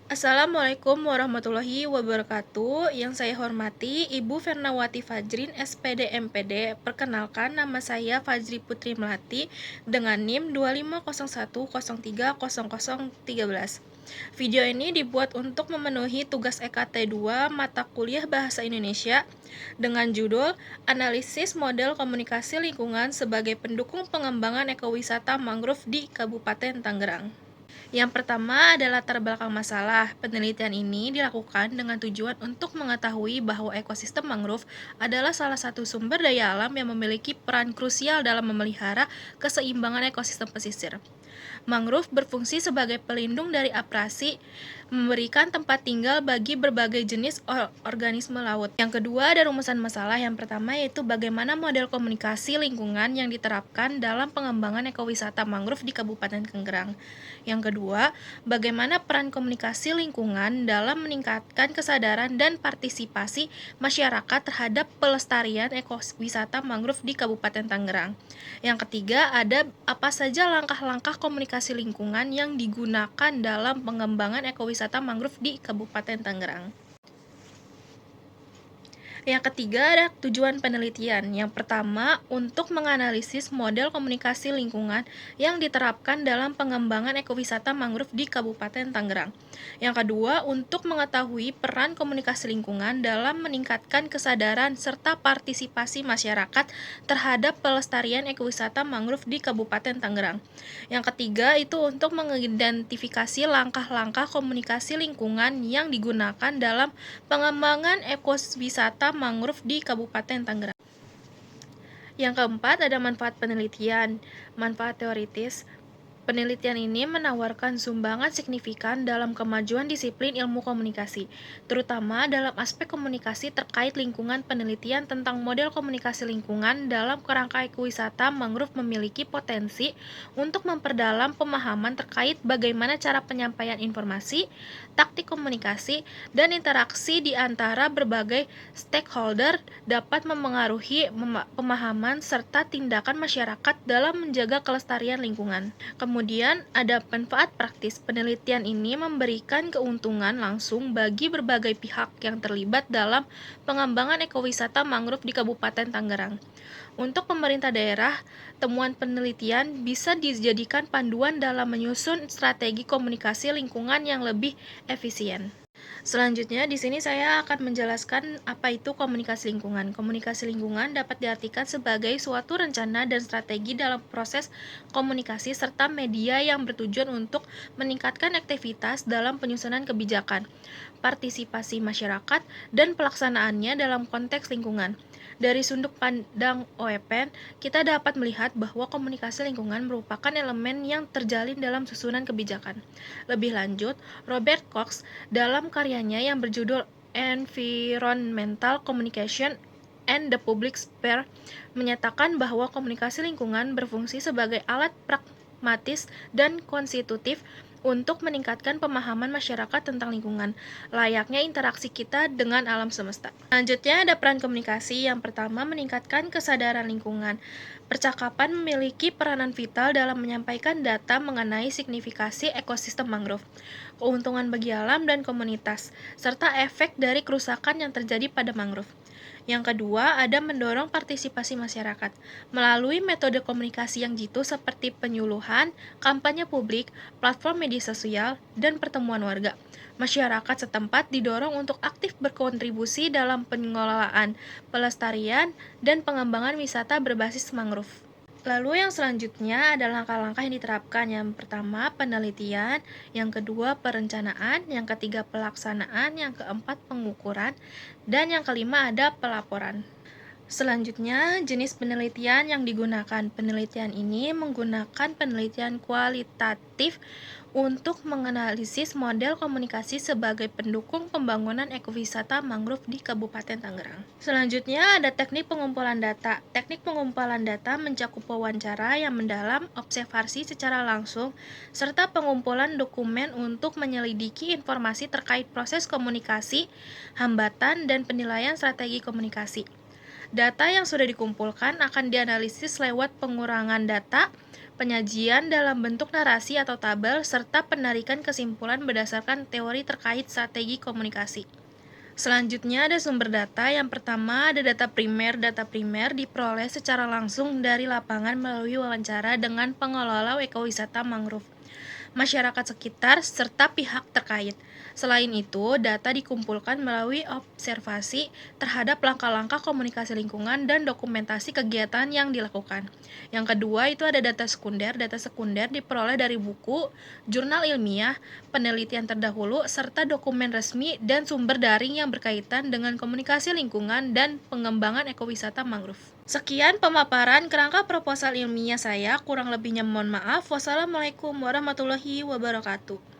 Assalamualaikum warahmatullahi wabarakatuh. Yang saya hormati Ibu Fernawati Fajrin, SPD MPD. Perkenalkan, nama saya Fajri Putri Melati dengan NIM 2501030013. Video ini dibuat untuk memenuhi tugas EKT 2 mata kuliah Bahasa Indonesia dengan judul Analisis Model Komunikasi Lingkungan sebagai Pendukung Pengembangan Ekowisata Mangrove di Kabupaten Tangerang. Yang pertama adalah latar belakang masalah. Penelitian ini dilakukan dengan tujuan untuk mengetahui bahwa ekosistem mangrove adalah salah satu sumber daya alam yang memiliki peran krusial dalam memelihara keseimbangan ekosistem pesisir. Mangrove berfungsi sebagai pelindung dari abrasi, memberikan tempat tinggal bagi berbagai jenis organisme laut. Yang kedua ada rumusan masalah. Yang pertama yaitu bagaimana model komunikasi lingkungan yang diterapkan dalam pengembangan ekowisata mangrove di Kabupaten Tangerang. Yang kedua, bagaimana peran komunikasi lingkungan dalam meningkatkan kesadaran dan partisipasi masyarakat terhadap pelestarian ekowisata mangrove di Kabupaten Tangerang. Yang ketiga, ada apa saja langkah-langkah komunikasi lingkungan yang digunakan dalam pengembangan ekowisata mangrove di Kabupaten Tangerang. Yang ketiga ada tujuan penelitian. Yang pertama, untuk menganalisis model komunikasi lingkungan yang diterapkan dalam pengembangan ekowisata mangrove di Kabupaten Tangerang. Yang kedua, untuk mengetahui peran komunikasi lingkungan dalam meningkatkan kesadaran serta partisipasi masyarakat terhadap pelestarian ekowisata mangrove di Kabupaten Tangerang. Yang ketiga, itu untuk mengidentifikasi langkah-langkah komunikasi lingkungan yang digunakan dalam pengembangan ekowisata mangrove di Kabupaten Tangerang. Yang keempat ada manfaat penelitian. Manfaat teoritis. Penelitian ini menawarkan sumbangan signifikan dalam kemajuan disiplin ilmu komunikasi, terutama dalam aspek komunikasi terkait lingkungan. Penelitian tentang model komunikasi lingkungan dalam kerangka ekowisata mangrove memiliki potensi untuk memperdalam pemahaman terkait bagaimana cara penyampaian informasi, taktik komunikasi, dan interaksi di antara berbagai stakeholder dapat memengaruhi pemahaman serta tindakan masyarakat dalam menjaga kelestarian lingkungan. Kemudian ada manfaat praktis. Penelitian ini memberikan keuntungan langsung bagi berbagai pihak yang terlibat dalam pengembangan ekowisata mangrove di Kabupaten Tangerang. Untuk pemerintah daerah, temuan penelitian bisa dijadikan panduan dalam menyusun strategi komunikasi lingkungan yang lebih efisien. Selanjutnya, di sini saya akan menjelaskan apa itu komunikasi lingkungan. Komunikasi lingkungan dapat diartikan sebagai suatu rencana dan strategi dalam proses komunikasi serta media yang bertujuan untuk meningkatkan aktivitas dalam penyusunan kebijakan, partisipasi masyarakat, dan pelaksanaannya dalam konteks lingkungan. Dari sudut pandang OEPN, kita dapat melihat bahwa komunikasi lingkungan merupakan elemen yang terjalin dalam susunan kebijakan. Lebih lanjut, Robert Cox dalam karyanya yang berjudul Environmental Communication and the Public Sphere menyatakan bahwa komunikasi lingkungan berfungsi sebagai alat pragmatis dan konstitutif untuk meningkatkan pemahaman masyarakat tentang lingkungan, layaknya interaksi kita dengan alam semesta. Selanjutnya ada peran komunikasi. Yang pertama, meningkatkan kesadaran lingkungan. Percakapan memiliki peranan vital dalam menyampaikan data mengenai signifikasi ekosistem mangrove, keuntungan bagi alam dan komunitas, serta efek dari kerusakan yang terjadi pada mangrove. Yang kedua, ada mendorong partisipasi masyarakat. Melalui metode komunikasi yang jitu seperti penyuluhan, kampanye publik, platform media sosial, dan pertemuan warga, masyarakat setempat didorong untuk aktif berkontribusi dalam pengelolaan, pelestarian, dan pengembangan wisata berbasis mangrove. Lalu yang selanjutnya ada langkah-langkah yang diterapkan. Yang pertama, penelitian. Yang kedua, perencanaan. Yang ketiga, pelaksanaan. Yang keempat, pengukuran. Dan yang kelima, ada pelaporan. Selanjutnya, jenis penelitian yang digunakan. Penelitian ini menggunakan penelitian kualitatif untuk menganalisis model komunikasi sebagai pendukung pembangunan ekowisata mangrove di Kabupaten Tangerang. Selanjutnya, ada teknik pengumpulan data. Teknik pengumpulan data mencakup wawancara yang mendalam, observasi secara langsung, serta pengumpulan dokumen untuk menyelidiki informasi terkait proses komunikasi, hambatan, dan penilaian strategi komunikasi. Data yang sudah dikumpulkan akan dianalisis lewat pengurangan data, penyajian dalam bentuk narasi atau tabel, serta penarikan kesimpulan berdasarkan teori terkait strategi komunikasi. Selanjutnya ada sumber data. Yang pertama ada data primer. Data primer diperoleh secara langsung dari lapangan melalui wawancara dengan pengelola ekowisata mangrove, masyarakat sekitar, serta pihak terkait. Selain itu, data dikumpulkan melalui observasi terhadap langkah-langkah komunikasi lingkungan dan dokumentasi kegiatan yang dilakukan. Yang kedua itu ada data sekunder. Data sekunder diperoleh dari buku, jurnal ilmiah, penelitian terdahulu, serta dokumen resmi dan sumber daring yang berkaitan dengan komunikasi lingkungan dan pengembangan ekowisata mangrove. Sekian pemaparan kerangka proposal ilmiah saya, kurang lebihnya mohon maaf. Wassalamualaikum warahmatullahi wabarakatuh.